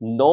9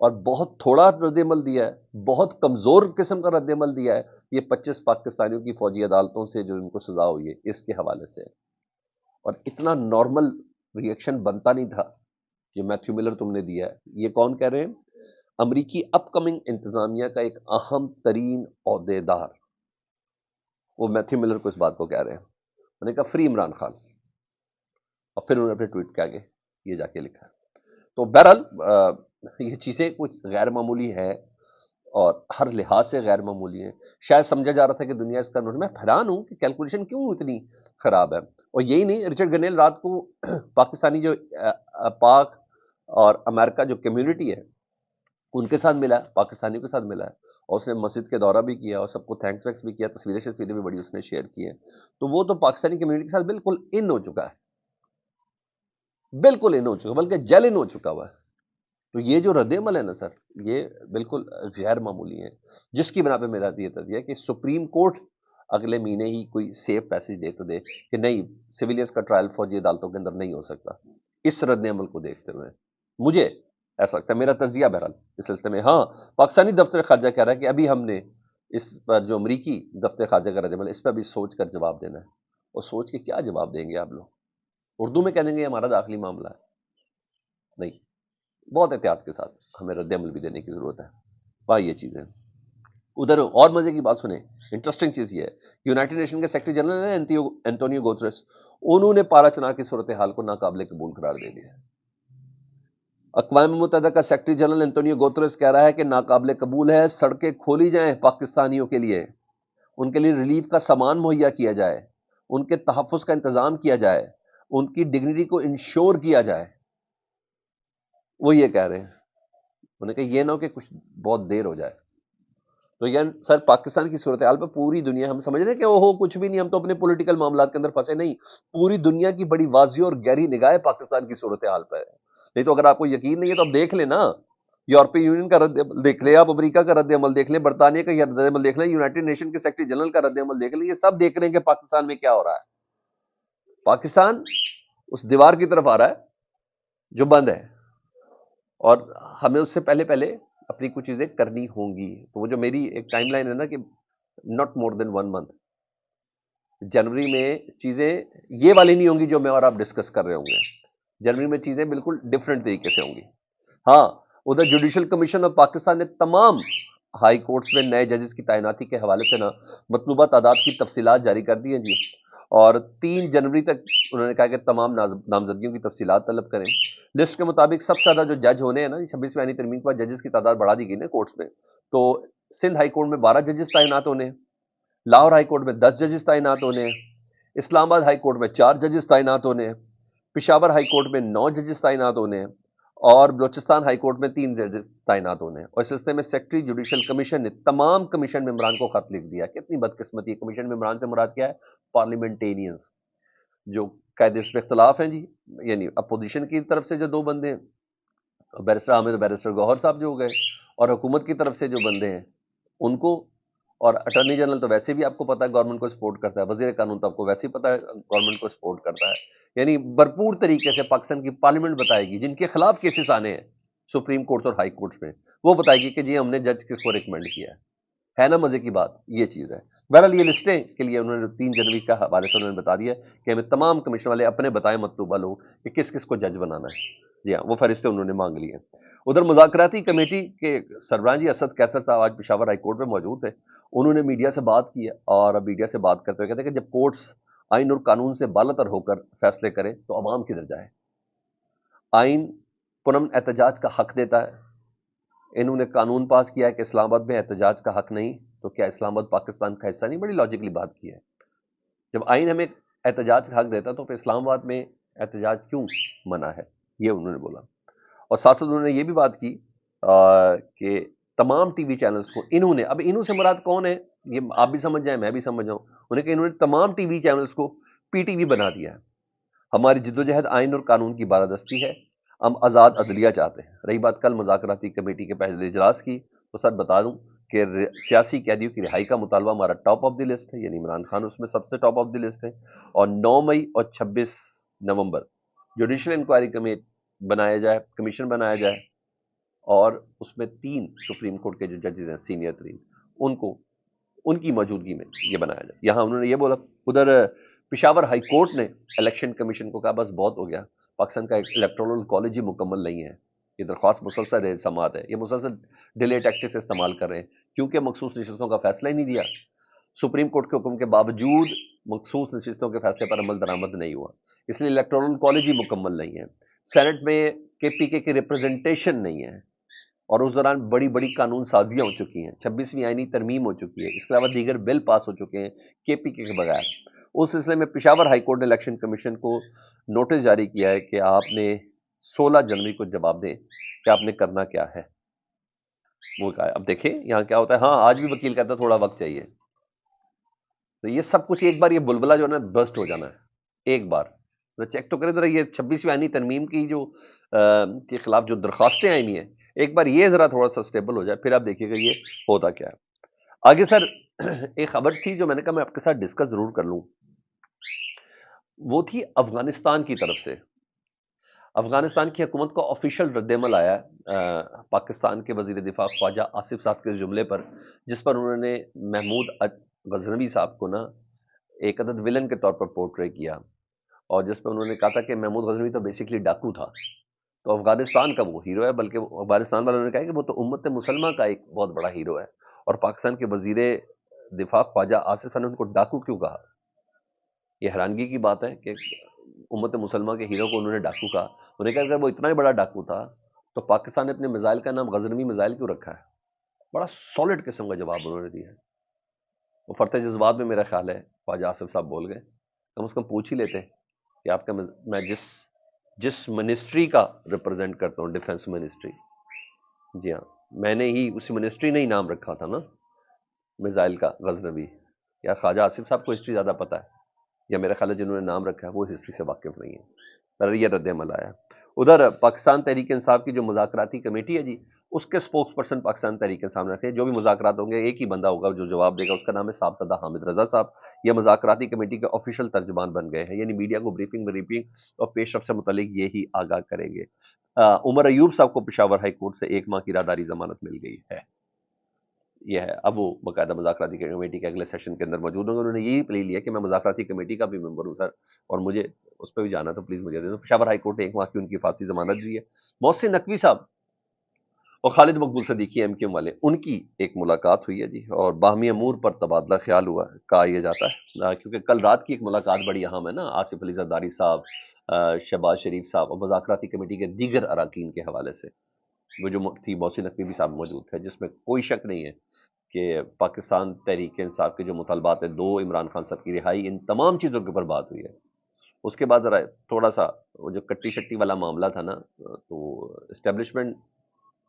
اور بہت تھوڑا رد عمل دیا ہے، بہت کمزور قسم کا رد عمل دیا ہے یہ 25 پاکستانیوں کی فوجی عدالتوں سے جو ان کو سزا ہوئی ہے اس کے حوالے سے. اور اتنا نارمل ریئیکشن بنتا نہیں تھا کہ میتھیو ملر تم نے دیا ہے. یہ کون کہہ رہے ہیں؟ امریکی اپ کمنگ انتظامیہ کا ایک اہم ترین عہدے دار، وہ میتھیو ملر کو اس بات کو کہہ رہے ہیں. انہوں نے کہا فری عمران خان، اور پھر انہوں نے اپنے ٹویٹ کے آگے یہ جا کے لکھا. تو بہرحال یہ چیزیں کچھ غیر معمولی ہیں اور ہر لحاظ سے غیر معمولی ہیں. شاید سمجھا جا رہا تھا کہ دنیا اس کا نوٹ. میں حیران ہوں کہ کیلکولیشن کیوں اتنی خراب ہے. اور یہی نہیں، رچرڈ گنیل رات کو پاکستانی جو پاک اور امریکہ جو کمیونٹی ہے ان کے ساتھ ملا ہے، پاکستانیوں کے ساتھ ملا ہے، اور اس نے مسجد کے دورہ بھی کیا اور سب کو تھینکس وینکس بھی کیا، تصویریں بھی بڑی اس نے شیئر کی ہیں. تو وہ تو پاکستانی کمیونٹی کے ساتھ بالکل ان ہو چکا ہے، بالکل ان ہو چکا، بلکہ جیل ان ہو چکا ہوا ہے. تو یہ جو رد عمل ہے نا سر، یہ بالکل غیر معمولی ہے، جس کی بنا پہ میرا یہ تجزیہ ہے کہ سپریم کورٹ اگلے مہینے ہی کوئی سیف پیسج دے تو دے کہ نہیں، سویلینز کا ٹرائل فوجی عدالتوں کے اندر نہیں ہو سکتا. اس رد عمل کو دیکھتے ہوئے مجھے ایسا لگتا ہے، میرا تجزیہ بہرحال اس سلسلے میں. ہاں، پاکستانی دفتر خارجہ کہہ رہا ہے کہ ابھی ہم نے اس پر جو امریکی دفتر خارجہ کا رد عمل اس پہ ابھی سوچ کر جواب دینا ہے. اور سوچ کے کیا جواب دیں گے آپ لوگ؟ اردو میں کہہ دیں گے ہمارا داخلی معاملہ ہے؟ نہیں، بہت احتیاط کے ساتھ ہمیں رد عمل بھی دینے کی ضرورت ہے. وہاں یہ چیزیں ادھر. اور مزے کی بات سنیں، انٹرسٹنگ چیز یہ ہے کہ یونائٹڈ نیشن کے سیکرٹری جنرل ہیں اینٹونیو گوتریس، انہوں نے پارا چنار کی صورتحال کو ناقابل قبول قرار دے دیا. اقوام متحدہ کا سیکرٹری جنرل اینٹونیو گوتریس کہہ رہا ہے کہ ناقابل قبول ہے، سڑکیں کھولی جائیں پاکستانیوں کے لیے، ان کے لیے ریلیف کا سامان مہیا کیا جائے، ان کے تحفظ کا انتظام کیا جائے، ان کی ڈگنیٹی کو انشور کیا جائے. وہ یہ کہہ رہے ہیں. انہوں نے کہا یہ نہ ہو کہ کچھ بہت دیر ہو جائے. تو یعنی سر پاکستان کی صورتحال پہ پوری دنیا، ہم سمجھ رہے ہیں کہ وہ کچھ بھی نہیں، ہم تو اپنے پولیٹیکل معاملات کے اندر پھنسے نہیں، پوری دنیا کی بڑی واضح اور گہری نگاہ پاکستان کی صورتحال پہ ہے. نہیں تو اگر آپ کو یقین نہیں ہے تو آپ دیکھ لیں نا، یورپی یونین کا رد عمل دیکھ لیں، آپ امریکہ کا رد عمل دیکھ لیں، برطانیہ کا رد عمل دیکھ لیں، یونائٹڈ نیشن کے سیکرٹری جنرل کا رد عمل دیکھ لیں. یہ سب دیکھ رہے ہیں کہ پاکستان میں کیا ہو رہا ہے. پاکستان اس دیوار کی طرف آ رہا ہے جو بند ہے، اور ہمیں اس سے پہلے اپنی کچھ چیزیں کرنی ہوں گی. تو وہ جو میری ایک ٹائم لائن ہے نا کہ ناٹ مور دین 1 month، جنوری میں چیزیں یہ والی نہیں ہوں گی جو میں اور آپ ڈسکس کر رہے ہوں گے. جنوری میں چیزیں بالکل ڈفرینٹ طریقے سے ہوں گی. ہاں، ادھر جوڈیشل کمیشن آف پاکستان نے تمام ہائی کورٹس میں نئے ججز کی تعیناتی کے حوالے سے نا مطلوبہ تعداد کی تفصیلات جاری کر دی ہیں جی. اور 3 جنوری تک انہوں نے کہا کہ تمام نامزدگیوں کی تفصیلات طلب کریں. لسٹ کے مطابق سب سے زیادہ جو جج ہونے ہیں نا 26ویں آئینی ترمیم کے بعد ججز کی تعداد بڑھا دی گئی نا کورٹس میں. تو سندھ ہائی کورٹ میں 12 ججز تعینات ہونے ہیں، لاہور ہائی کورٹ میں 10 ججز تعینات ہونے ہیں، اسلام آباد ہائی کورٹ میں 4 ججز تعینات ہونے ہیں، پشاور ہائی کورٹ میں 9 ججز تعینات ہونے ہیں، اور بلوچستان ہائی کورٹ میں 3 ججز تعینات ہونے ہیں. اور اس سلسلے میں سیکرٹری جوڈیشل کمیشن نے تمام کمیشن ممبران کو خط لکھ دیا. کتنی بدقسمتی ہے. کمیشن ممبران سے مراد کیا ہے؟ پارلیمنٹینئنز، جو قائد اس پہ اختلاف ہیں جی، یعنی اپوزیشن کی طرف سے جو 2 بندے ہیں، بیرسٹر حامد اور بیرسٹر گوہر صاحب جو ہو گئے، اور حکومت کی طرف سے جو بندے ہیں ان کو. اور اٹارنی جنرل تو ویسے بھی آپ کو پتا ہے گورنمنٹ کو سپورٹ کرتا ہے، وزیر قانون تو آپ کو ویسے ہی پتا ہے گورنمنٹ کو سپورٹ کرتا ہے. یعنی بھرپور طریقے سے پاکستان کی پارلیمنٹ بتائے گی جن کے خلاف کیسز آنے ہیں سپریم کورٹ اور ہائی کورٹس میں، وہ بتائے گی کہ جی ہم نے جج کس کو ریکمینڈ کیا ہے نا. مزے کی بات یہ چیز ہے. بہرحال یہ لسٹیں کے لیے انہوں نے 3 جنوری کا حوالے سے انہوں نے بتا دیا کہ ہمیں تمام کمیشن والے اپنے بتائیں مطلوبہ لوگ کہ کس کس کو جج بنانا ہے. جی ہاں، وہ فہرستیں انہوں نے مانگ لی ہیں. ادھر مذاکراتی کمیٹی کے سربراہ جی اسد کیسر صاحب آج پشاور ہائی کورٹ میں موجود تھے. انہوں نے میڈیا سے بات کی ہے، اور میڈیا سے بات کرتے ہوئے کہتے ہیں کہ جب کورٹس آئین اور قانون سے بالاتر ہو کر فیصلے کریں تو عوام کدھر جائے. آئین پرامن احتجاج کا حق دیتا ہے. انہوں نے قانون پاس کیا ہے کہ اسلام آباد میں احتجاج کا حق نہیں، تو کیا اسلام آباد پاکستان کا حصہ نہیں؟ بڑی لاجکلی بات کی ہے. جب آئین ہمیں احتجاج کا حق دیتا تو پھر اسلام آباد میں احتجاج کیوں منع ہے؟ یہ انہوں نے بولا. اور ساتھ ساتھ انہوں نے یہ بھی بات کی کہ تمام ٹی وی چینلز کو انہوں نے، اب انہوں سے مراد کون ہے یہ آپ بھی سمجھ جائیں میں بھی سمجھ جاؤں، انہوں نے تمام ٹی وی چینلز کو پی ٹی وی بنا دیا ہے. ہماری جدوجہد آئین اور قانون کی بالادستی ہے، ہم آزاد عدلیہ چاہتے ہیں. رہی بات کل مذاکراتی کمیٹی کے پہلے اجلاس کی، تو سر بتا دوں کہ سیاسی قیدیوں کی رہائی کا مطالبہ ہمارا ٹاپ آف دی لسٹ ہے، یعنی عمران خان اس میں سب سے ٹاپ آف دی لسٹ ہے. اور 9 مئی اور 26 نومبر جوڈیشل انکوائری کمیشن بنایا جائے، اور اس میں 3 سپریم کورٹ کے جو ججز ہیں سینئر ترین، ان کی موجودگی میں یہ بنایا جائے۔ یہاں انہوں نے یہ بولا، ادھر پشاور ہائی کورٹ نے الیکشن کمیشن کو کہا بس بہت ہو گیا، پاکستان کا الیکٹورل کالج ہی مکمل نہیں ہے، یہ درخواست مسلسل سماعت ہے، یہ مسلسل ڈیلے ٹیکٹکس استعمال کر رہے ہیں کیونکہ مخصوص نشستوں کا فیصلہ ہی نہیں دیا۔ سپریم کورٹ کے حکم کے باوجود مخصوص نشستوں کے فیصلے پر عمل درآمد نہیں ہوا، اس لیے الیکٹورل کالج ہی مکمل نہیں ہے، سینٹ میں کے پی کے کی ریپرزنٹیشن نہیں ہے، اور اس دوران بڑی بڑی قانون سازیاں ہو چکی ہیں، 26ویں آئینی ترمیم ہو چکی ہے، اس کے علاوہ دیگر بل پاس ہو چکے ہیں کے پی کے بغیر۔ اس سلسلے میں پشاور ہائی کورٹ نے الیکشن کمیشن کو نوٹس جاری کیا ہے کہ آپ نے 16 جنوری کو جواب دیں کہ آپ نے کرنا کیا ہے۔ وہ کہا ہے، اب دیکھیں یہاں کیا ہوتا ہے۔ ہاں آج بھی وکیل کہتا ہے تھوڑا وقت چاہیے، تو یہ سب کچھ ایک بار یہ بلبلہ جو ہے نا برسٹ ہو جانا ہے ایک بار۔ چیک تو کریں ذرا یہ 26ویں آئینی ترمیم کی جو کے خلاف جو درخواستیں آئی ہوئی ہیں، ایک بار یہ ذرا تھوڑا سا سٹیبل ہو جائے، پھر آپ دیکھیے گا یہ ہوتا کیا ہے آگے۔ سر ایک خبر تھی جو میں نے کہا میں آپ کے ساتھ ڈسکس ضرور کر لوں، وہ تھی افغانستان کی طرف سے۔ افغانستان کی حکومت کو آفیشیل رد عمل آیا پاکستان کے وزیر دفاع خواجہ آصف صاحب کے جملے پر، جس پر انہوں نے محمود غزنوی صاحب کو نا ایک عدد ولن کے طور پر پورٹرے کیا، اور جس پر انہوں نے کہا تھا کہ محمود غزنوی تو بیسیکلی ڈاکو تھا، تو افغانستان کا وہ ہیرو ہے، بلکہ افغانستان والوں نے کہا کہ وہ تو امت مسلمہ کا ایک بہت بڑا ہیرو ہے، اور پاکستان کے وزیر دفاع خواجہ آصف نے ان کو ڈاکو کیوں کہا؟ یہ حیرانگی کی بات ہے کہ امت مسلمہ کے ہیرو کو انہوں نے ڈاکو کہا۔ انہوں نے کہا اگر وہ اتنا ہی بڑا ڈاکو تھا تو پاکستان نے اپنے میزائل کا نام غزنوی میزائل کیوں رکھا ہے؟ بڑا سالڈ قسم کا جواب انہوں نے دیا ہے۔ وہ فرط جذبات میں میرا خیال ہے خواجہ آصف صاحب بول گئے، کم از کم پوچھ ہی لیتے کہ آپ کا میں جس منسٹری کا ریپرزینٹ کرتا ہوں، ڈیفنس منسٹری، جی ہاں میں نے ہی اسی منسٹری نے ہی نام رکھا تھا نا میزائل کا غزنوی۔ یا خواجہ آصف صاحب کو ہسٹری زیادہ پتہ ہے، یا میرا خیال ہے جنہوں نے نام رکھا ہے وہ ہسٹری سے واقف نہیں ہے۔ پر یہ رد عمل آیا۔ ادھر پاکستان تحریک انصاف کی جو مذاکراتی کمیٹی ہے جی، اس کے اسپوکس پرسن پاکستان تحریک انصاف نے رکھے، جو بھی مذاکرات ہوں گے ایک ہی بندہ ہوگا جو جواب دے گا، اس کا نام ہے صاحبزادہ حامد رضا صاحب۔ یہ مذاکراتی کمیٹی کے آفیشیل ترجمان بن گئے ہیں، یعنی میڈیا کو بریفنگ اور پیش رفت سے متعلق یہی آگاہ کریں گے۔ عمر ایوب صاحب کو پشاور ہائی کورٹ سے 1 ماہ کی راہداری ضمانت مل گئی ہے۔ یہ ہے، اب وہ باقاعدہ مذاکراتی کمیٹی کے اگلے سیشن کے اندر موجود ہوں گے۔ انہوں نے یہی پلی لیا کہ میں مذاکراتی کمیٹی کا بھی ممبر ہوں سر، اور مجھے اس پہ بھی جانا تو پلیز مجھے دے دو۔ پشاور ہائی کورٹ نے 1 ماہ کی ان کی حفاظتی ضمانت دی ہے۔ محسن نقوی صاحب اور خالد مقبول صدیقی ایم کیو ایم والے، ان کی ایک ملاقات ہوئی ہے جی، اور باہمی امور پر تبادلہ خیال ہوا ہے، کہا یہ جاتا ہے، کیونکہ کل رات کی ایک ملاقات بڑی اہم ہے نا، آصف علی زرداری صاحب، شہباز شریف صاحب اور مذاکراتی کمیٹی کے دیگر اراکین کے حوالے سے، وہ جو تھی محسن نقوی بھی صاحب موجود تھے، جس میں کوئی شک نہیں ہے کہ پاکستان تحریک انصاف کے جو مطالبات ہیں، 2 عمران خان صاحب کی رہائی، ان تمام چیزوں کے اوپر بات ہوئی ہے۔ اس کے بعد ذرا تھوڑا سا وہ جو کٹی شٹی والا معاملہ تھا نا، تو اسٹیبلشمنٹ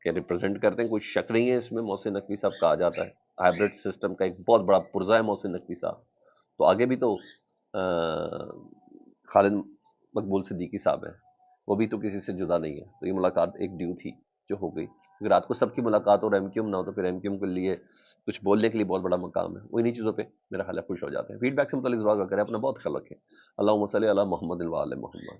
کے ریپرزینٹ کرتے ہیں، کوئی شک نہیں ہے اس میں، محسن نقوی صاحب کہا جاتا ہے ہائبرڈ سسٹم کا ایک بہت بڑا پرزہ ہے محسن نقوی صاحب، تو آگے بھی تو خالد مقبول صدیقی صاحب ہیں، وہ بھی تو کسی سے جدا نہیں ہے، تو یہ ملاقات ایک ڈیو تھی جو ہو گئی، کیونکہ رات کو سب کی ملاقات اور ایم کیو ایم نہ ہو تو پھر ایم کیو ایم کے لیے کچھ بولنے کے لیے بہت بڑا مقام ہے، وہ انہی چیزوں پہ میرا خیال ہے خوش ہو جاتے ہیں۔ فیڈ بیک سے متعلق ضرور کریں، اپنا بہت خیال رکھیں۔ اللہم صلی علی محمد و آل محمد۔